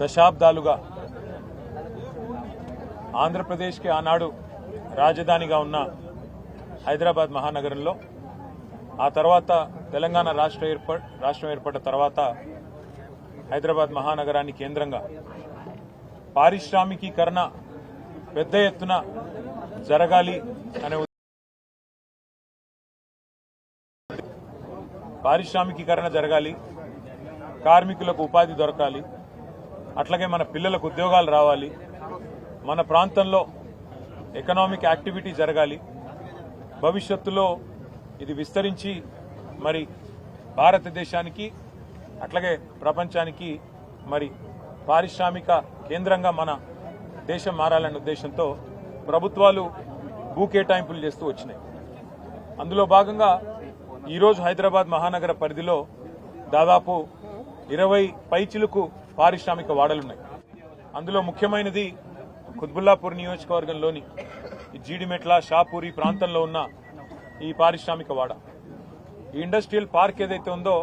దశాబ్దాలుగా ఆంధ్రప్రదేశ్కి ఆనాడు రాజధానిగా ఉన్న హైదరాబాద్ మహానగరంలో ఆ తర్వాత తెలంగాణ రాష్ట్రం ఏర్పడ్డ తర్వాత హైదరాబాద్ మహానగరాన్ని కేంద్రంగా పారిశ్రామికీకరణ పెద్ద ఎత్తున జరగాలి అనే పారిశ్రామికీకరణ జరగాలి, కార్మికులకు ఉపాధి దొరకాలి, అట్లాగే మన పిల్లలకు ఉద్యోగాలు రావాలి, మన ప్రాంతంలో ఎకనామిక్ యాక్టివిటీ జరగాలి, భవిష్యత్తులో ఇది విస్తరించి మరి భారతదేశానికి అట్లాగే ప్రపంచానికి మరి పారిశ్రామిక కేంద్రంగా మన దేశం మారాలనే ఉద్దేశంతో ప్రభుత్వాలు భూ కేటాయింపులు చేస్తూ వచ్చినాయి. అందులో భాగంగా ఈరోజు హైదరాబాద్ మహానగర పరిధిలో దాదాపు 20 పైచిలుకు పారిశ్రామిక వాడలున్నాయి. అందులో ముఖ్యమైనది కుత్బుల్లాపూర్ నియోజకవర్గంలోని జీడిమెట్ల, షాపూరి ప్రాంతంలో ఉన్న ఈ పారిశ్రామిక వాడ. ఈ ఇండస్ట్రియల్ పార్క్ ఏదైతే ఉందో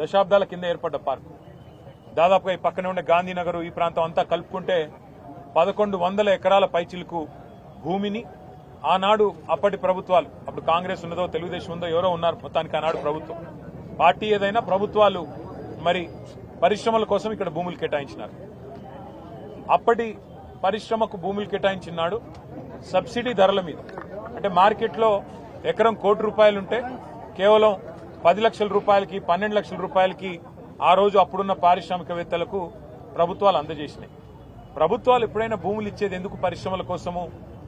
దశాబ్దాల కింద ఏర్పడ్డ పార్క్. దాదాపుగా ఈ పక్కనే ఉండే గాంధీనగర్ ఈ ప్రాంతం అంతా కలుపుకుంటే 1100 ఎకరాల పైచిలుకు భూమిని ఆనాడు అప్పటి ప్రభుత్వాలు, అప్పుడు కాంగ్రెస్ ఉన్నదో తెలుగుదేశం ఉందో ఎవరో ఉన్నారు, మొత్తానికి ఆనాడు ప్రభుత్వం పార్టీ ఏదైనా ప్రభుత్వాలు మరి పరిశ్రమల కోసం ఇక్కడ భూములు కేటాయించినారు. అప్పటి పరిశ్రమకు భూములు కేటాయించినాడు సబ్సిడీ ధరల మీద. అంటే మార్కెట్లో ఎకరం ₹1,00,00,000 ఉంటే కేవలం 10 లక్షల రూపాయలకి, 12 లక్షల రూపాయలకి ఆ రోజు అప్పుడున్న పారిశ్రామికవేత్తలకు ప్రభుత్వాలు అందజేసినాయి. ప్రభుత్వాలు ఎప్పుడైనా భూములు ఇచ్చేది ఎందుకు పరిశ్రమల కోసము,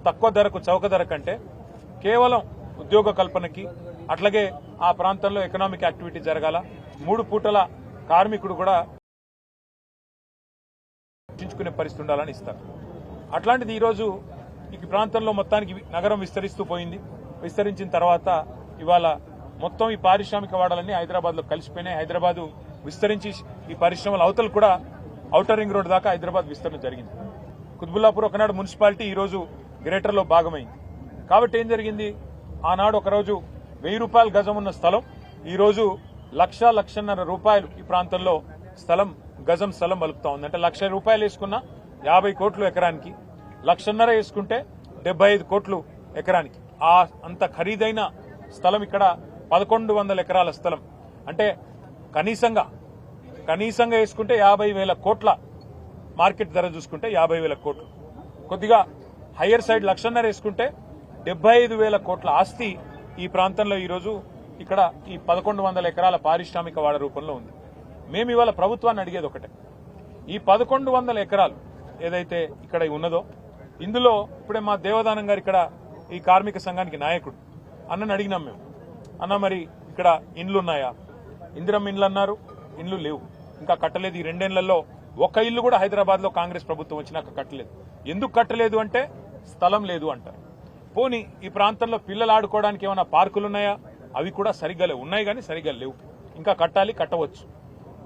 తక్కువ ధరకు చౌక ధర కంటే కేవలం ఉద్యోగ కల్పనకి, అట్లాగే ఆ ప్రాంతంలో ఎకనామిక్ యాక్టివిటీ జరగాల, 3 పూటల కార్మికుడు కూడా రక్షించుకునే పరిస్థితి ఉండాలని ఇస్తారు. అట్లాంటిది ఈరోజు ఈ ప్రాంతంలో మొత్తానికి నగరం విస్తరిస్తూ పోయింది. విస్తరించిన తర్వాత ఇవాళ మొత్తం ఈ పారిశ్రామిక వాడలన్నీ హైదరాబాద్ లో కలిసిపోయినాయి. హైదరాబాద్ విస్తరించి ఈ పరిశ్రమల అవతలు కూడా ఔటర్ రింగ్ రోడ్ దాకా హైదరాబాద్ విస్తరణ జరిగింది. కుత్బుల్లాపూర్ ఒకనాడు మున్సిపాలిటీ ఈరోజు గ్రేటర్ లో భాగమైంది. కాబట్టి ఏం జరిగింది, ఆనాడు ఒకరోజు ₹1000 గజం ఉన్న స్థలం ఈరోజు ₹1,00,00,000 రూపాయలు ఈ ప్రాంతంలో స్థలం, గజం స్థలం వలుపుతా ఉంది. అంటే ₹1,00,000 వేసుకున్న 50 కోట్లు ఎకరానికి, 1,50,000 వేసుకుంటే 75 కోట్లు ఎకరానికి. అంత ఖరీదైన స్థలం ఇక్కడ 1100 ఎకరాల స్థలం. అంటే కనీసంగా వేసుకుంటే 50,000 కోట్ల మార్కెట్ ధర చూసుకుంటే 50,000 కోట్లు. కొద్దిగా హయ్యర్ సైడ్ 1,50,000 వేసుకుంటే 75,000 కోట్ల ఆస్తి ఈ ప్రాంతంలో ఈరోజు ఇక్కడ ఈ 1100 ఎకరాల పారిశ్రామిక వాడ రూపంలో ఉంది. మేము ఇవాళ ప్రభుత్వాన్ని అడిగేది ఒకటే, ఈ 1100 ఎకరాలు ఏదైతే ఇక్కడ ఉన్నదో ఇందులో ఇప్పుడే మా దేవదానం గారు ఇక్కడ ఈ కార్మిక సంఘానికి నాయకుడు, అన్నని అడిగినాం మేము, అన్న మరి ఇక్కడ ఇండ్లున్నాయా? ఇందిరమ్మ ఇండ్లు అన్నారు, ఇండ్లు లేవు, ఇంకా కట్టలేదు. ఈ 2 ఏళ్లలో ఒక్క ఇల్లు కూడా హైదరాబాద్ లో కాంగ్రెస్ ప్రభుత్వం వచ్చినాక కట్టలేదు. ఎందుకు కట్టలేదు అంటే స్థలం లేదు అంటారు. పోనీ ఈ ప్రాంతంలో పిల్లలు ఆడుకోవడానికి ఏమైనా పార్కులున్నాయా? అవి కూడా సరిగ్గా లేవు, ఉన్నాయి కానీ సరిగ్గా లేవు, ఇంకా కట్టాలి, కట్టవచ్చు.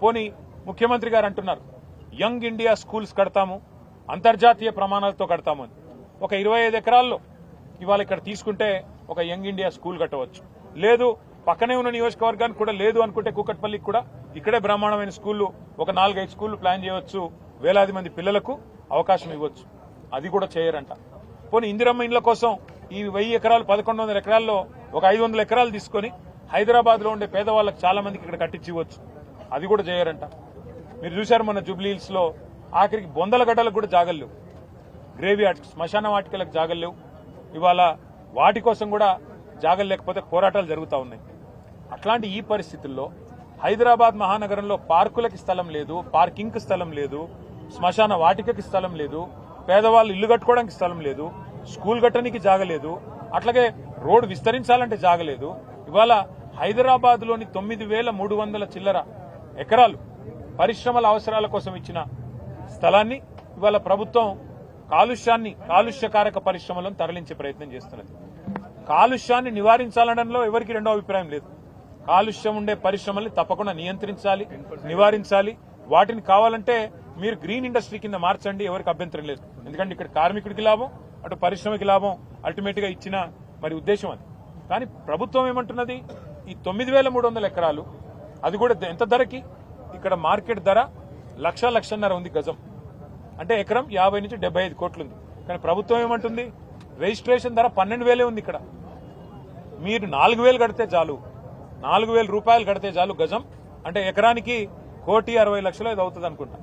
పోనీ ముఖ్యమంత్రి గారు అంటున్నారు యంగ్ ఇండియా స్కూల్స్ కడతాము, అంతర్జాతీయ ప్రమాణాలతో కడతాము అని. ఒక 25 ఎకరాల్లో ఇవాళ ఇక్కడ తీసుకుంటే ఒక యంగ్ ఇండియా స్కూల్ కట్టవచ్చు. లేదు పక్కనే ఉన్న నియోజకవర్గానికి కూడా లేదు అనుకుంటే కూకట్పల్లికి కూడా ఇక్కడే బ్రహ్మాండమైన స్కూళ్లు, ఒక 4-5 స్కూళ్లు ప్లాన్ చేయవచ్చు, వేలాది మంది పిల్లలకు అవకాశం ఇవ్వచ్చు. అది కూడా చేయరంట. పోనీ ఇందిరమ్మ ఇండ్ల కోసం ఈ 1000 ఎకరాలు 1100 ఎకరాల్లో ఒక 500 ఎకరాలు తీసుకుని హైదరాబాద్ లో ఉండే పేదవాళ్ళకి చాలా మందికి ఇక్కడ కట్టించి ఇవ్వచ్చు. అది కూడా చేయరంట. మీరు చూశారు మన జూబ్లీ హిల్స్ లో ఆఖరికి బొందల గడ్డలకు కూడా జాగలు లేవు, గ్రేవీ శ్మశాన వాటికలకు జాగలు లేవు. ఇవాళ వాటి కోసం కూడా జాగలు లేకపోతే పోరాటాలు జరుగుతూ ఉన్నాయి. అట్లాంటి ఈ పరిస్థితుల్లో హైదరాబాద్ మహానగరంలో పార్కులకి స్థలం లేదు, పార్కింగ్ స్థలం లేదు, శ్మశాన వాటికకి స్థలం లేదు, పేదవాళ్ళు ఇల్లు కట్టుకోవడానికి స్థలం లేదు, స్కూల్ కట్టడానికి జాగలేదు, అట్లాగే రోడ్డు విస్తరించాలంటే జాగలేదు. ఇవాళ హైదరాబాద్ లోని 9,300 చిల్లర ఎకరాలు పరిశ్రమల అవసరాల కోసం ఇచ్చిన స్థలాన్ని ఇవాళ ప్రభుత్వం కాలుష్యకారక పరిశ్రమలను తరలించే ప్రయత్నం చేస్తున్నది. కాలుష్యాన్ని నివారించాలనడంలో ఎవరికి రెండో అభిప్రాయం లేదు. కాలుష్యం ఉండే పరిశ్రమల్ని తప్పకుండా నియంత్రించాలి, నివారించాలి. వాటిని కావాలంటే మీరు గ్రీన్ ఇండస్ట్రీ కింద మార్చండి, ఎవరికి అభ్యంతరం లేదు. ఎందుకంటే ఇక్కడ కార్మికుడికి లాభం, అటు పరిశ్రమకి లాభం, అల్టిమేట్ గా ఇచ్చిన మరి ఉద్దేశం అది. కానీ ప్రభుత్వం ఏమంటున్నది, ఈ 9,300 ఎకరాలు, అది కూడా ఎంత ధరకి? ఇక్కడ మార్కెట్ ధర 1,00,00,000 ఉంది గజం. అంటే ఎకరం 50 నుంచి 75 కోట్లు ఉంది. కానీ ప్రభుత్వం ఏమంటుంది, రిజిస్ట్రేషన్ ధర 12,000 ఉంది. ఇక్కడ మీరు 4,000 కడితే చాలు, 4,000 రూపాయలు కడితే చాలు గజం. అంటే ఎకరానికి 1,60,00,000 ఇది అవుతుంది అనుకుంటా.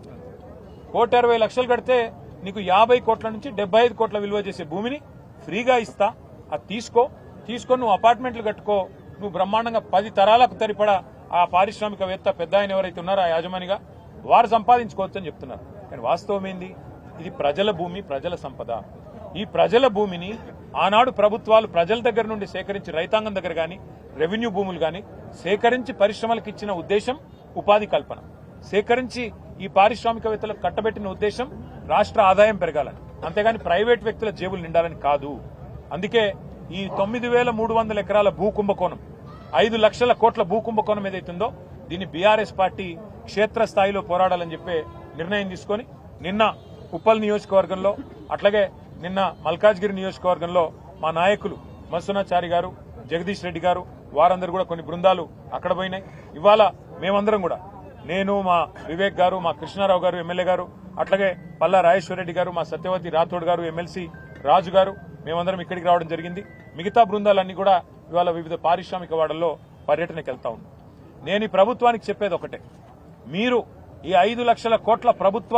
1,60,00,000 కడితే నీకు 50 కోట్ల నుంచి 75 కోట్ల విలువ చేసే భూమిని ఫ్రీగా ఇస్తా. అది తీసుకొని నువ్వు అపార్ట్మెంట్లు కట్టుకో. నువ్వు బ్రహ్మాండంగా 10 తరాలకు తరిపడా ఆ పారిశ్రామికవేత్త పెద్ద ఆయన ఎవరైతే ఉన్నారో ఆ యాజమానిగా వారు సంపాదించుకోవచ్చు అని చెప్తున్నారు. కానీ వాస్తవం ఏంది, ఇది ప్రజల భూమి, ప్రజల సంపద. ఈ ప్రజల భూమిని ఆనాడు ప్రభుత్వాలు ప్రజల దగ్గర నుండి సేకరించి, రైతాంగం దగ్గర గాని రెవెన్యూ భూములు గాని సేకరించి పరిశ్రమలకు ఇచ్చిన ఉద్దేశం ఉపాధి కల్పన. సేకరించి ఈ పారిశ్రామికవేత్తలకు కట్టబెట్టిన ఉద్దేశం రాష్ట్ర ఆదాయం పెరగాలని, అంతేగాని ప్రైవేట్ వ్యక్తుల జేబులు నిండాలని కాదు. అందుకే ఈ 9,300 ఎకరాల భూ కుంభకోణం, 5 లక్షల కోట్ల భూ కుంభకోణం ఏదైతుందో దీన్ని బీఆర్ఎస్ పార్టీ క్షేత్రస్థాయిలో పోరాడాలని చెప్పే నిర్ణయం తీసుకొని నిన్న ఉప్పల్ నియోజకవర్గంలో, అట్లాగే నిన్న మల్కాజ్గిరి నియోజకవర్గంలో మా నాయకులు మత్స్సునాచారి గారు, జగదీష్ రెడ్డి గారు, వారందరూ కూడా కొన్ని బృందాలు అక్కడ పోయినాయి. ఇవాళ మేమందరం కూడా, నేను, మా వివేక్ గారు, మా కృష్ణారావు గారు ఎమ్మెల్యే గారు, అట్లాగే పల్లా రాజేశ్వరరెడ్డి గారు, మా సత్యవతి రాథోడ్ గారు, ఎమ్మెల్సీ రాజు గారు, మేమందరం ఇక్కడికి రావడం జరిగింది. మిగతా బృందాలన్నీ కూడా ఇవాళ వివిధ పారిశ్రామిక వాడల్లో పర్యటనకు వెళ్తా ఉన్నాం. నేను ఈ ప్రభుత్వానికి చెప్పేది ఒకటే, మీరు ఈ 5 లక్షల కోట్ల ప్రభుత్వ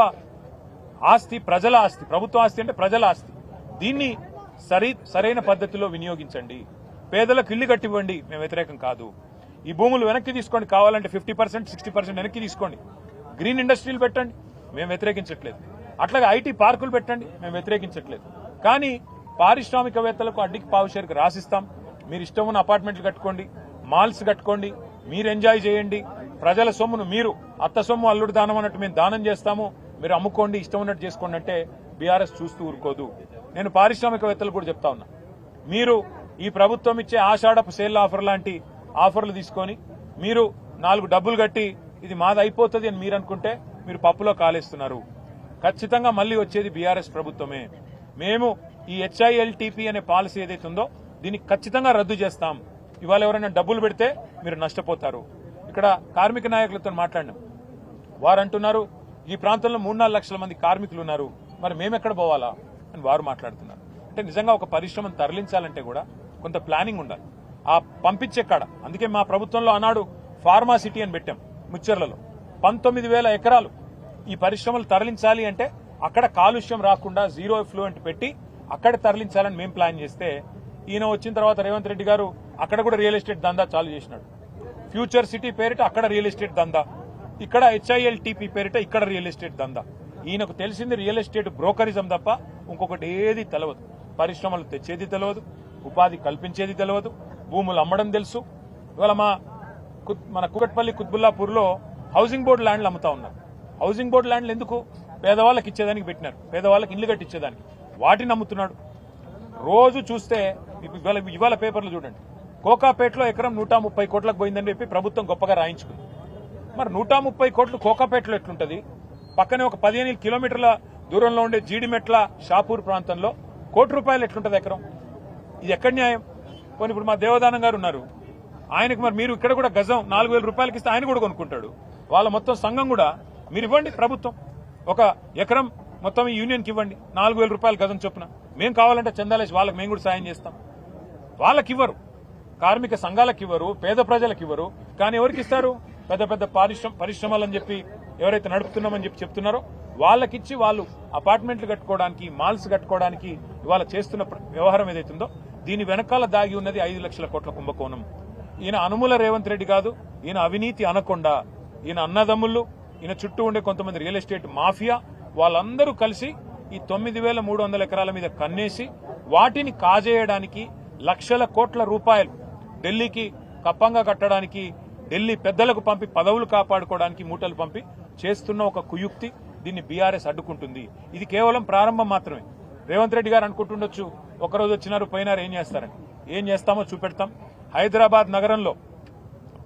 ఆస్తి, ప్రజల ఆస్తి, ప్రభుత్వ ఆస్తి అంటే ప్రజల ఆస్తి, దీన్ని సరైన పద్ధతిలో వినియోగించండి. పేదలకు ఇల్లు కట్టివ్వండి, మేము వ్యతిరేకం కాదు. ఈ భూములు వెనక్కి తీసుకోండి, కావాలంటే 50%, 60% వెనక్కి తీసుకోండి. గ్రీన్ ఇండస్ట్రీలు పెట్టండి, మేము వ్యతిరేకించట్లేదు. అట్లాగే ఐటీ పార్కులు పెట్టండి, మేము వ్యతిరేకించట్లేదు. కానీ పారిశ్రామికవేత్తలకు అడ్డికి పావుషేరుకు రాసిస్తాం. మీరు ఇష్టం ఉన్న అపార్ట్మెంట్లు కట్టుకోండి, మాల్స్ కట్టుకోండి, మీరు ఎంజాయ్ చేయండి. ప్రజల సొమ్మును మీరు అత్త సొమ్ము అల్లుడు దానం అన్నట్టు మేము దానం చేస్తాము, మీరు అమ్ముకోండి, ఇష్టం ఉన్నట్టు చేసుకోండి అంటే బీఆర్ఎస్ చూస్తూ ఊరుకోదు. నేను పారిశ్రామికవేత్తలు కూడా చెప్తా ఉన్నా, మీరు ఈ ప్రభుత్వం ఇచ్చే ఆషాఢపు సేల్ ఆఫర్ లాంటి ఆఫర్లు తీసుకొని మీరు 4 డబ్బులు కట్టి ఇది మాది అయిపోతుంది అని మీరు అనుకుంటే మీరు పప్పులో కాలేస్తున్నారు. ఖచ్చితంగా మళ్లీ వచ్చేది బీఆర్ఎస్ ప్రభుత్వమే. మేము ఈ HILTP అనే పాలసీ ఏదైతే ఉందో దీన్ని ఖచ్చితంగా రద్దు చేస్తాం. ఇవాళ ఎవరైనా డబ్బులు పెడితే మీరు నష్టపోతారు. ఇక్కడ కార్మిక నాయకులతో మాట్లాడినాం, వారు అంటున్నారు ఈ ప్రాంతంలో 3-4 లక్షల మంది కార్మికులు ఉన్నారు, మరి మేమెక్కడ పోవాలా అని వారు మాట్లాడుతున్నారు. అంటే నిజంగా ఒక పరిశ్రమను తరలించాలంటే కూడా కొంత ప్లానింగ్ ఉండాలి. ఆ పంపించే కాడ, అందుకే మా ప్రభుత్వంలో ఆనాడు ఫార్మా సిటీ అని పెట్టాం ముచ్చెర్లలో. 19,000 ఎకరాలు ఈ పరిశ్రమలు తరలించాలి అంటే అక్కడ కాలుష్యం రాకుండా జీరో ఎఫ్లూయెంట్ పెట్టి అక్కడ తరలించాలని మేము ప్లాన్ చేస్తే, ఈయన వచ్చిన తర్వాత రేవంత్ రెడ్డి గారు అక్కడ కూడా రియల్ ఎస్టేట్ దందా చాలు చేసినాడు. ఫ్యూచర్ సిటీ పేరిట అక్కడ రియల్ ఎస్టేట్ దందా, ఇక్కడ HILTP పేరిట ఇక్కడ రియల్ ఎస్టేట్ దందా. ఈయనకు తెలిసింది రియల్ ఎస్టేట్ బ్రోకరిజం తప్ప ఇంకొకటి ఏది తెలియదు. పరిశ్రమలు తెచ్చేది తెలియదు, ఉపాధి కల్పించేది తెలియదు, భూములు అమ్మడం తెలుసు. ఇవాళ మన కూకట్పల్లి కుత్బుల్లాపూర్లో హౌసింగ్ బోర్డు ల్యాండ్లు అమ్ముతా ఉన్నారు. హౌసింగ్ బోర్డు ల్యాండ్లు ఎందుకు? పేదవాళ్ళకి ఇచ్చేదానికి పెట్టినారు, పేదవాళ్ళకి ఇల్లు కట్టించేదానికి. వాటిని అమ్ముతున్నాడు. రోజు చూస్తే ఇవాళ పేపర్లు చూడండి, కోకాపేటలో ఎకరం 130 కోట్లకు పోయిందని చెప్పి ప్రభుత్వం గొప్పగా రాయించుకుంది. మరి 130 కోట్లు కోకాపేటలో ఎట్లుంటది? పక్కనే ఒక 15 కిలోమీటర్ల దూరంలో ఉండే జీడిమెట్ల షాపూర్ ప్రాంతంలో ₹1 ఎట్లుంటది ఎకరం? ఇది ఎక్కడ న్యాయం? పోనీ ఇప్పుడు మా దేవదానం గారు ఉన్నారు, ఆయనకు మరి మీరు ఇక్కడ కూడా గజం 4,000 రూపాయలకి ఇస్తే ఆయన కూడా కొనుక్కుంటాడు. వాళ్ళ మొత్తం సంఘం కూడా మీరు ఇవ్వండి, ప్రభుత్వం ఒక ఎకరం మొత్తం ఈ యూనియన్కి ఇవ్వండి, 4,000 రూపాయలు గజం చొప్పున. మేము కావాలంటే చందాలేసి వాళ్ళకి మేము కూడా సాయం చేస్తాం. వాళ్ళకి ఇవ్వరు, కార్మిక సంఘాలకు ఇవ్వరు, పేద ప్రజలకు ఇవ్వరు. కానీ ఎవరికి ఇస్తారు? పెద్ద పెద్ద పరిశ్రమలని చెప్పి ఎవరైతే నడుపుతున్నామని చెప్పి చెప్తున్నారో వాళ్ళకిచ్చి వాళ్ళు అపార్ట్మెంట్లు కట్టుకోవడానికి, మాల్స్ కట్టుకోవడానికి ఇవాళ చేస్తున్న వ్యవహారం ఏదైతుందో దీని వెనకాల దాగి ఉన్నది 5 లక్షల కోట్ల కుంభకోణం. ఈయన అనుముల రేవంత్ రెడ్డి కాదు, ఈయన అవినీతి అనకొండ. ఈయన అన్నదమ్ముళ్ళు, ఈయన చుట్టూ ఉండే కొంతమంది రియల్ ఎస్టేట్ మాఫియా, వాళ్ళందరూ కలిసి ఈ 9,300 ఎకరాల మీద కన్నేసి వాటిని కాజేయడానికి లక్షల కోట్ల రూపాయలు ఢిల్లీకి కప్పంగా కట్టడానికి, ఢిల్లీ పెద్దలకు పంపి పదవులు కాపాడుకోవడానికి మూటలు పంపి చేస్తున్న ఒక కుయుక్తి. దీన్ని బీఆర్ఎస్ అడ్డుకుంటుంది. ఇది కేవలం ప్రారంభం మాత్రమే. రేవంత్ రెడ్డి గారు అనుకుంటుండొచ్చు ఒకరోజు వచ్చినారు పోయినారు ఏం చేస్తారని. ఏం చేస్తామో చూపెడతాం. హైదరాబాద్ నగరంలో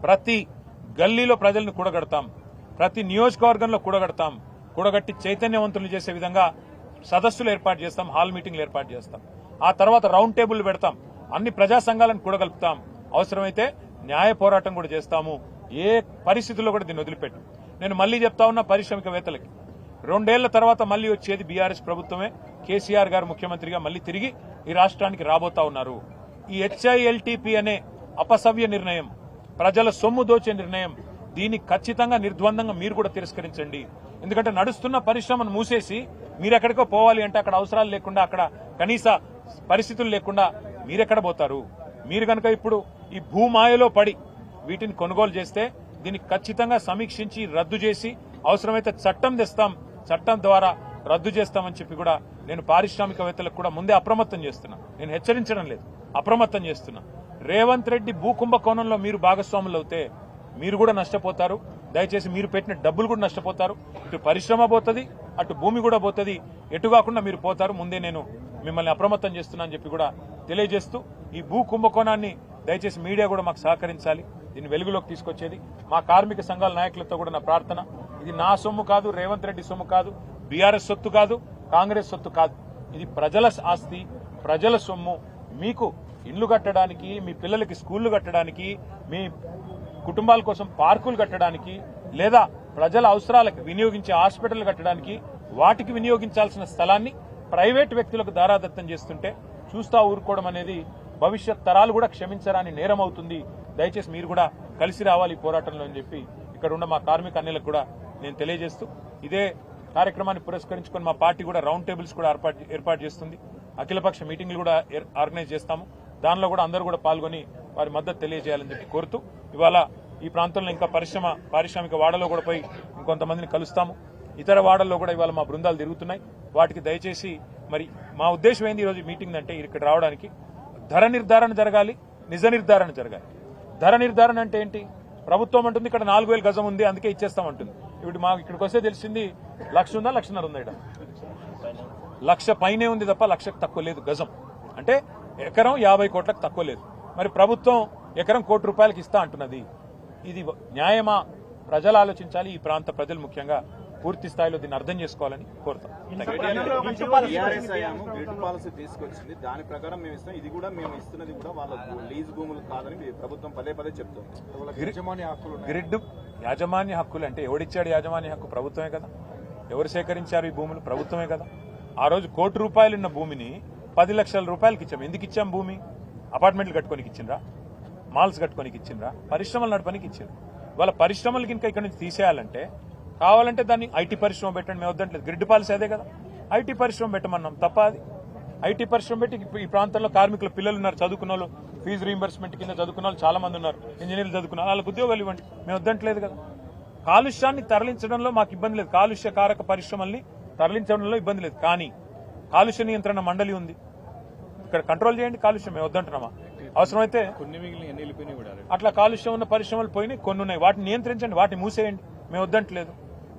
ప్రతి గల్లీలో ప్రజలను కూడగడతాం, ప్రతి నియోజకవర్గంలో కూడగడతాం. కూడగట్టి చైతన్యవంతులు చేసే విధంగా సదస్సులు ఏర్పాటు చేస్తాం, హాల్ మీటింగ్లు ఏర్పాటు చేస్తాం. ఆ తర్వాత రౌండ్ టేబుల్ పెడతాం, అన్ని ప్రజా సంఘాలను కూడగలుపుతాం. అవసరమైతే న్యాయ పోరాటం కూడా చేస్తాము. ఏ పరిస్థితుల్లో కూడా దీన్ని వదిలిపెట్టు. నేను మళ్లీ చెప్తా ఉన్నా పారిశ్రామికవేత్తలకి, 2 ఏళ్ల తర్వాత మళ్లీ వచ్చేది బీఆర్ఎస్ ప్రభుత్వమే. కేసీఆర్ గారు ముఖ్యమంత్రిగా మళ్లీ తిరిగి ఈ రాష్ట్రానికి రాబోతా ఉన్నారు. ఈ హెచ్ఐఎల్టీపీ అనే అపసవ్య నిర్ణయం, ప్రజల సొమ్ము దోచే నిర్ణయం, దీన్ని ఖచ్చితంగా నిర్ద్వందంగా మీరు కూడా తిరస్కరించండి. ఎందుకంటే నడుస్తున్న పరిశ్రమను మూసేసి మీరెక్కడికో పోవాలి అంటే అక్కడ అవసరాలు లేకుండా, అక్కడ కనీస పరిస్థితులు లేకుండా మీరెక్కడ పోతారు? మీరు కనుక ఇప్పుడు ఈ భూమాయలో పడి వీటిని కొనుగోలు చేస్తే దీన్ని ఖచ్చితంగా సమీక్షించి రద్దు చేసి అవసరమైతే చట్టం తెస్తాం, చట్టం ద్వారా రద్దు చేస్తామని చెప్పి కూడా నేను పారిశ్రామికవేత్తలకు కూడా ముందే అప్రమత్తం చేస్తున్నా. నేను హెచ్చరించడం లేదు, అప్రమత్తం చేస్తున్నా. రేవంత్ రెడ్డి భూ కుంభకోణంలో మీరు భాగస్వాములు అవుతే మీరు కూడా నష్టపోతారు. దయచేసి మీరు పెట్టిన డబ్బులు కూడా నష్టపోతారు. ఇటు పరిశ్రమ పోతుంది, అటు భూమి కూడా పోతుంది. ఎటు కాకుండా మీరు పోతారు. ముందే నేను మిమ్మల్ని అప్రమత్తం చేస్తున్నా అని చెప్పి కూడా తెలియజేస్తూ, ఈ భూ కుంభకోణాన్ని దయచేసి మీడియా కూడా మాకు సహకరించాలి. దీన్ని వెలుగులోకి తీసుకొచ్చేది మా కార్మిక సంఘాల నాయకులతో కూడా నా ప్రార్థన. ఇది నా సొమ్ము కాదు, రేవంత్ రెడ్డి సొమ్ము కాదు, బీఆర్ఎస్ సొత్తు కాదు, కాంగ్రెస్ సొత్తు కాదు. ఇది ప్రజల ఆస్తి, ప్రజల సొమ్ము. మీకు ఇళ్లు కట్టడానికి, మీ పిల్లలకి స్కూళ్లు కట్టడానికి, మీ కుటుంబాల కోసం పార్కులు కట్టడానికి, లేదా ప్రజల అవసరాలకు వినియోగించే హాస్పిటల్ కట్టడానికి, వాటికి వినియోగించాల్సిన స్థలాన్ని ప్రైవేట్ వ్యక్తులకు దారాదత్తం చేస్తుంటే చూస్తా ఊరుకోవడం అనేది భవిష్యత్ తరాలు కూడా క్షమించరాని నేరం అవుతుంది. దయచేసి మీరు కూడా కలిసి రావాలి ఈ పోరాటంలో అని చెప్పి ఇక్కడ ఉన్న మా కార్మిక అన్యులకు కూడా నేను తెలియజేస్తూ, ఇదే కార్యక్రమాన్ని పురస్కరించుకొని మా పార్టీ కూడా రౌండ్ టేబుల్స్ కూడా ఏర్పాటు చేస్తుంది. అఖిలపక్ష మీటింగ్లు కూడా ఆర్గనైజ్ చేస్తాము. దానిలో కూడా అందరూ కూడా పాల్గొని వారి మద్దతు తెలియజేయాలని చెప్పి కోరుతూ, ఇవాళ ఈ ప్రాంతంలో ఇంకా పారిశ్రామిక వాడలో కూడా పోయి ఇంకొంతమందిని కలుస్తాము. ఇతర వాడల్లో కూడా ఇవాళ మా బృందాలు తిరుగుతున్నాయి. వాటికి దయచేసి మరి మా ఉద్దేశం ఏంది ఈరోజు మీటింగ్ అంటే, ఇక్కడ రావడానికి ధర నిర్ధారణ జరగాలి, నిజ నిర్ధారణ జరగాలి. ధర నిర్ధారణ అంటే ఏంటి? ప్రభుత్వం అంటుంది ఇక్కడ 4000 గజం ఉంది అందుకే ఇచ్చేస్తామంటుంది. ఇప్పుడు మాకు ఇక్కడికి వస్తే తెలిసింది 1,00,000 ఉందా, 1,50,000 ఉందా? ఇక్కడ 1,00,000 పైనే ఉంది తప్ప 1,00,000కు తక్కువ లేదు గజం. అంటే ఎకరం 50 కోట్లకు తక్కువ లేదు. మరి ప్రభుత్వం ఎకరం ₹1 కోటి ఇస్తా అంటున్నది. ఇది న్యాయమా? ప్రజలు ఆలోచించాలి. ఈ ప్రాంత ప్రజలు ముఖ్యంగా పూర్తి స్థాయిలో దీన్ని అర్థం చేసుకోవాలని కోరుతాం. తీసుకొచ్చింది దాని ప్రకారం మేము ఇస్తాం. ఇది కూడా మేము ఇస్తున్నది కూడా వాళ్ళ లీజ్ భూములు కాదని ప్రభుత్వం పదే చెప్తుంది. గ్రిడ్ యాజమాన్య హక్కులు అంటే ఎవడిచ్చాడు యాజమాన్య హక్కు? ప్రభుత్వమే కదా. ఎవరు సేకరించారు ఈ భూములు? ప్రభుత్వమే కదా. ఆ రోజు ₹1 కోటి ఉన్న భూమిని 10 లక్షల రూపాయలకి ఇచ్చాం. ఎందుకు ఇచ్చాం? భూమి అపార్ట్మెంట్లు కట్టుకోనికి ఇచ్చిండ్రా? మాల్స్ కట్టుకోనికి ఇచ్చిండ్రా? పరిశ్రమలు నడపడానికి ఇచ్చిండ్రు. వాళ్ళ పరిశ్రమలకి ఇంకా ఇక్కడ నుంచి తీసేయాలంటే కావాలంటే దాన్ని ఐటీ పరిశ్రమ పెట్టండి, మేము వద్దంటలేదు. గ్రిడ్ పాలసీ అదే కదా, ఐటీ పరిశ్రమ పెట్టమన్నాం. తప్ప అది? ఐటీ పరిశ్రమ పెట్టి ఈ ప్రాంతంలో కార్మికుల పిల్లలు ఉన్నారు, చదువుకున్న వాళ్ళు, ఫీజు రీయింబర్స్మెంట్ కింద చదువుకున్న వాళ్ళు చాలా మంది ఉన్నారు, ఇంజనీర్లు చదువుకున్న వాళ్ళకి ఉద్యోగాలు ఇవ్వండి, మేము వద్దంటలేదు కదా. కాలుష్యాన్ని తరలించడంలో మాకు ఇబ్బంది లేదు, కాలుష్య కారక పరిశ్రమల్ని తరలించడంలో ఇబ్బంది లేదు. కానీ కాలుష్య నియంత్రణ మండలి ఉంది, ఇక్కడ కంట్రోల్ చేయండి కాలుష్యం, మేము వద్దంటున్నామా? అవసరమైతే అట్లా కాలుష్యం ఉన్న పరిశ్రమలు పోయినాయి, కొన్ని ఉన్నాయి, వాటిని నియంత్రించండి, వాటిని మూసేయండి, మేము వద్దంటలేదు.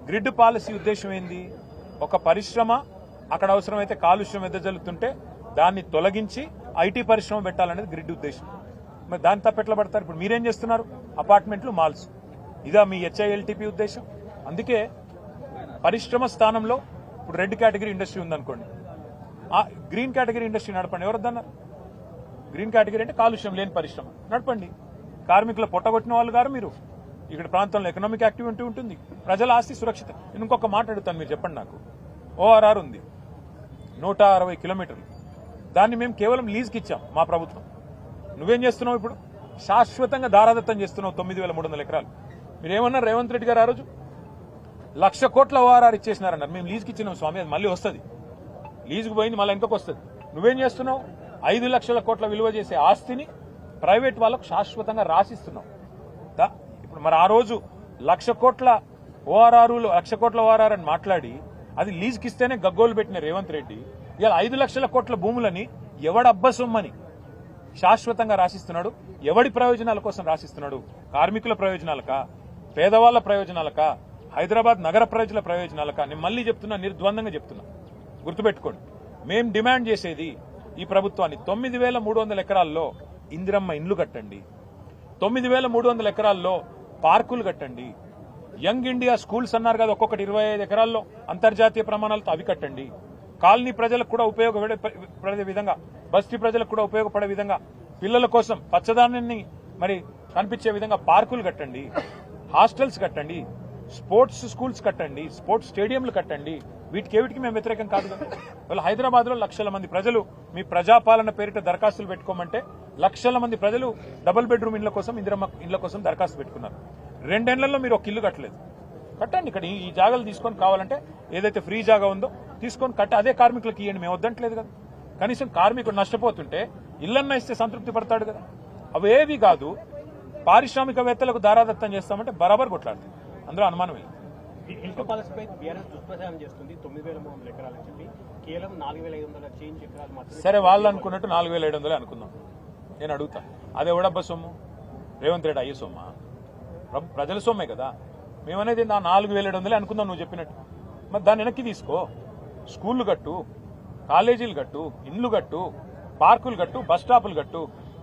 గ్రిడ్ పాలసీ ఉద్దేశం ఏంది? ఒక పరిశ్రమ అక్కడ అవసరమైతే కాలుష్యం ఎదజల్లుతుంటే దాన్ని తొలగించి ఐటీ పరిశ్రమ పెట్టాలనేది గ్రిడ్ ఉద్దేశం. మరి దాన్ని తప్పెట్లా పడతారు? ఇప్పుడు మీరేం చేస్తున్నారు? అపార్ట్మెంట్లు, మాల్స్, ఇదా మీ హెచ్ఐఎల్టీపీ ఉద్దేశం? అందుకే పరిశ్రమ స్థానంలో ఇప్పుడు రెడ్ కేటగిరీ ఇండస్ట్రీ ఉందనుకోండి, ఆ గ్రీన్ కేటగిరీ ఇండస్ట్రీ నడపండి. ఎవరొద్దన్నారు? గ్రీన్ కేటగిరీ అంటే కాలుష్యం లేని పరిశ్రమ నడపండి. కార్మికుల పొట్టగొట్టిన వాళ్ళు గారు మీరు. ఇక్కడ ప్రాంతంలో ఎకనామిక్ యాక్టివిటీ ఉంటుంది, ప్రజల ఆస్తి సురక్షితం. నేను ఇంకొక మాట అడుగుతాను, మీరు చెప్పండి నాకు. ORR ఉంది 160 కిలోమీటర్లు, దాన్ని మేము కేవలం లీజ్కి ఇచ్చాం మా ప్రభుత్వం. నువ్వేం చేస్తున్నావు? ఇప్పుడు శాశ్వతంగా దారాదత్తం చేస్తున్నావు 9,300 ఎకరాలు. మీరేమన్నారు రేవంత్ రెడ్డి గారు ఆ రోజు? 1,00,000 కోట్ల ORR ఇచ్చేసినారన్నారు. మేము లీజ్కి ఇచ్చినాం స్వామి, అది మళ్ళీ వస్తుంది, లీజుకు పోయింది మళ్ళీ ఇంకొక వస్తుంది. నువ్వేం చేస్తున్నావు? 5 లక్షల కోట్ల విలువ చేసే ఆస్తిని ప్రైవేట్ వాళ్ళకు శాశ్వతంగా రాసిస్తున్నావు. ఇప్పుడు మరి ఆ రోజు 1,00,000 కోట్ల ORR అని మాట్లాడి అది లీజుకి ఇస్తేనే గగ్గోలు పెట్టిన రేవంత్ రెడ్డి ఇలా 5 లక్షల కోట్ల భూములని ఎవడబ్బసొమ్మని శాశ్వతంగా రాసిస్తున్నాడు. ఎవడి ప్రయోజనాల కోసం రాసిస్తున్నాడు? కార్మికుల ప్రయోజనాలకా, పేదవాళ్ల ప్రయోజనాలకా, హైదరాబాద్ నగర ప్రజల ప్రయోజనాలకా? నేను మళ్లీ చెప్తున్నా, నిర్ద్వందంగా చెప్తున్నా, గుర్తుపెట్టుకోండి. మేం డిమాండ్ చేసేది ఈ ప్రభుత్వాన్ని 9,300 ఎకరాల్లో ఇందిరమ్మ ఇండ్లు కట్టండి, 9,300 ఎకరాల్లో పార్కులు కట్టండి, యంగ్ ఇండియా స్కూల్స్ అన్నారు కదా, ఒక్కొక్కటి 25 ఎకరాల్లో అంతర్జాతీయ ప్రమాణాలతో అవి కట్టండి. కాలనీ ప్రజలకు కూడా ఉపయోగపడే విధంగా, బస్తీ ప్రజలకు కూడా ఉపయోగపడే విధంగా, పిల్లల కోసం పచ్చదనాన్ని మరి కనిపించే విధంగా పార్కులు కట్టండి, హాస్టల్స్ కట్టండి, స్పోర్ట్స్ స్కూల్స్ కట్టండి, స్పోర్ట్స్ స్టేడియంలు కట్టండి. వీటికి మేము వ్యతిరేకం కాదు కదా. వాళ్ళు హైదరాబాద్ లో లక్షల మంది ప్రజలు మీ ప్రజాపాలన పేరిట దరఖాస్తులు పెట్టుకోమంటే లక్షల మంది ప్రజలు డబుల్ బెడ్రూమ్ ఇళ్ల కోసం, ఇందిరమ్మ ఇళ్ల కోసం దరఖాస్తు పెట్టుకున్నారు. 2 ఏళ్లలో మీరు ఒక ఇల్లు కట్టలేదు. కట్టండి. ఇక్కడ ఈ జాగాలు తీసుకొని కావాలంటే ఏదైతే ఫ్రీ జాగా ఉందో తీసుకొని కట్టి అదే కార్మికులకు ఇవ్వండి. మేము వద్దంటలేదు కదా. కనీసం కార్మికుడు నష్టపోతుంటే ఇళ్లన్నా ఇస్తే సంతృప్తి పడతాడు కదా. అవేవి కాదు. పారిశ్రామికవేత్తలకు దారాదత్తం చేస్తామంటే బరాబర్ కొట్లాడుతుంది. అందులో అనుమానం లేదు. ఇల్లు పాలసీపై బీఆర్ఎస్ దుష్ప్రచారం చేస్తుంది. 9,300 ఎకరాలని చెప్పి కేవలం 4,500 చేంజ్ ఎకరాలు మాత్రమే. సరే, వాళ్ళు అనుకున్నట్టు 4,700 అనుకుందాం. నేను అడుగుతా, అదే ఎవడబ్బా సొమ్ము? రేవంత్ రెడ్డి అయ్యే సొమ్మా? ప్రజల సొమ్మే కదా. మేమనేది 4,700 అనుకుందాం నువ్వు చెప్పినట్టు. మరి దాన్ని వెనక్కి తీసుకో. స్కూళ్లు కట్టు, కాలేజీలు కట్టు, ఇండ్లు కట్టు, పార్కులు కట్టు, బస్ స్టాపులు కట్టు.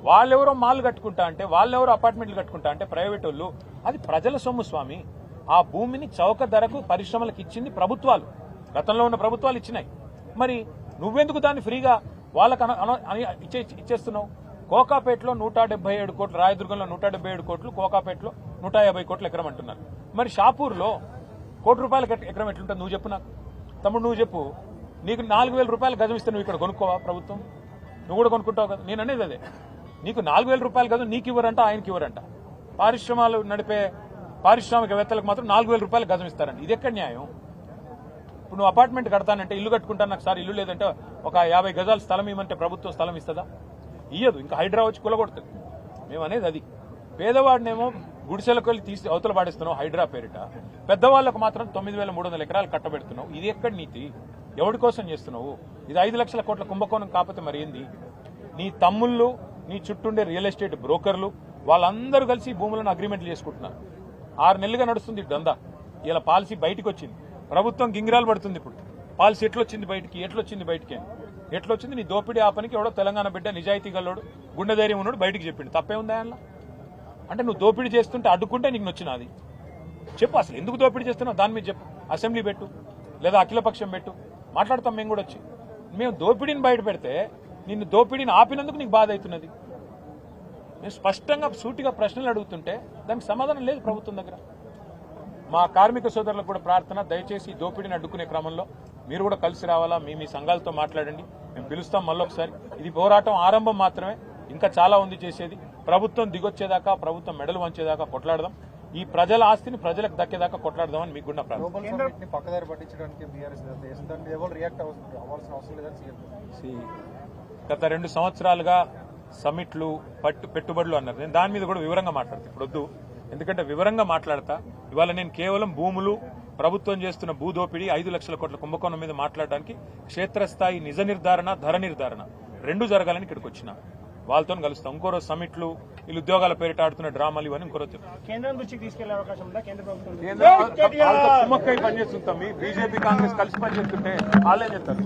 వాళ్ళెవరో మాల్ కట్టుకుంటా అంటే, వాళ్ళెవరో అపార్ట్మెంట్లు కట్టుకుంటా అంటే ప్రైవేట్ వాళ్ళు. అది ప్రజల సొమ్ము స్వామి. ఆ భూమిని చౌక ధరకు పరిశ్రమలకు ఇచ్చింది ప్రభుత్వాలు. గతంలో ఉన్న ప్రభుత్వాలు ఇచ్చినాయి. మరి నువ్వెందుకు దాన్ని ఫ్రీగా వాళ్ళకు ఇచ్చేస్తున్నావు? కోకాపేటలో 177 కోట్లు, రాయదుర్గంలో 177 కోట్లు, కోకాపేటలో 150 కోట్లు ఎకరం అంటున్నారు. మరి షాపూర్లో ₹1 కోటి ఎకరం ఎట్లుంటుంది? నువ్వు చెప్పు నాకు. తమ్ముడు నువ్వు చెప్పు. నీకు 4,000 రూపాయలు గజం ఇస్తే నువ్వు ఇక్కడ కొనుక్కోవా? ప్రభుత్వం నువ్వు కూడా కొనుక్కుంటావు కదా. నేను అనేది అదే. నీకు 4,000 రూపాయలు గజం నీకు ఇవ్వరంట, ఆయనకి ఇవ్వరంట. పరిశ్రమలు నడిపే పారిశ్రామికవేత్తలకు మాత్రం 4,000 రూపాయలు గజం ఇస్తారండి. ఇది ఎక్కడ న్యాయం? ఇప్పుడు నువ్వు అపార్ట్మెంట్ కడతానంటే, ఇల్లు కట్టుకుంటాను, నాకు సార్ ఇల్లు లేదంటే ఒక 50 గజాల స్థలం ఇవ్వమంటే ప్రభుత్వం స్థలం ఇస్తుందా? ఇయ్యదు. ఇంకా హైడ్రా వచ్చి కూలగొడుతుంది. మేము అనేది అది. పేదవాడినేమో గుడిసెలకు వెళ్ళి తీసి అవతల పాడిస్తున్నావు హైడ్రా పేరిట. పెద్దవాళ్లకు మాత్రం 9,300 ఎకరాలు కట్టబెడుతున్నావు. ఇది ఎక్కడ నీతి? ఎవరి కోసం చేస్తున్నావు? ఇది 5 లక్షల కోట్ల కుంభకోణం కాకపోతే మరి ఏంది? నీ తమ్ముళ్ళు, నీ చుట్టూండే రియల్ ఎస్టేట్ బ్రోకర్లు వాళ్ళందరూ కలిసి భూములను అగ్రిమెంట్లు చేసుకుంటున్నారు. 6 నెలలుగా నడుస్తుంది దందా. ఇలా పాలసీ బయటకు వచ్చింది. ప్రభుత్వం గింగిరాలు పడుతుంది. ఇప్పుడు పాలసీ ఎట్లొచ్చింది బయటికి ఎట్లొచ్చింది? నీ దోపిడీ ఆపనికి ఎవడో తెలంగాణ బిడ్డ, నిజాయితీ గల్లోడు, గుండె ధైర్యం ఉన్నాడు బయటికి చెప్పిండు. తప్పే ఉందా అలా? అంటే నువ్వు దోపిడీ చేస్తుంటే అడ్డుకుంటే నీకు నొచ్చినది చెప్పు. అసలు ఎందుకు దోపిడీ చేస్తున్నావు దాని మీద చెప్పు. అసెంబ్లీ పెట్టు, లేదా అఖిలపక్షం పెట్టు, మాట్లాడతాం మేము కూడా వచ్చి. మేము దోపిడీని బయట పెడితే నిన్ను దోపిడీని ఆపినందుకు నీకు బాధ అవుతున్నది. మేము స్పష్టంగా సూటిగా ప్రశ్నలు అడుగుతుంటే దానికి సమాధానం లేదు ప్రభుత్వం దగ్గర. మా కార్మిక సోదరులకు కూడా ప్రార్థన, దయచేసి దోపిడీని అడ్డుకునే క్రమంలో మీరు కూడా కలిసి రావాలా. మీ సంఘాలతో మాట్లాడండి. మేము పిలుస్తాం మళ్ళొకసారి. ఇది పోరాటం ఆరంభం మాత్రమే. ఇంకా చాలా ఉంది చేసేది. ప్రభుత్వం దిగొచ్చేదాకా, ప్రభుత్వం మెడలు వంచేదాకా కొట్లాడదాం. ఈ ప్రజల ఆస్తిని ప్రజలకు దక్కేదాకా కొట్లాడదామని మీకు కూడా ప్రార్థన. గత 2 సంవత్సరాలుగా సమిట్లు, పెట్టుబడులు అన్నారు. నేను దాని మీద కూడా వివరంగా మాట్లాడతా. ఇప్పుడు వద్దు, ఎందుకంటే వివరంగా మాట్లాడతా. ఇవాళ నేను కేవలం భూములు, ప్రభుత్వం చేస్తున్న భూదోపిడీ, 5 లక్షల కోట్ల కుంభకోణం మీద మాట్లాడడానికి క్షేత్రస్థాయి నిజ నిర్ధారణ, ధర నిర్ధారణ 2 జరగాలని ఇక్కడికి వచ్చిన. వాళ్ళతో కలుస్తాం. ఇంకోరోజు సమిట్లు, వీళ్ళు ఉద్యోగాల పేరిట ఆడుతున్న డ్రామాలు ఇవన్నీ ఇంకోరోజు కేంద్రం దృష్టికి తీసుకెళ్లే అవకాశం ఉందా? కేంద్ర ప్రభుత్వం కుమ్మక్కై పనిచేస్తుంటాం. బీజేపీ కాంగ్రెస్ కలిసి పనిచేస్తుంటే వాళ్ళేం చెప్తారు?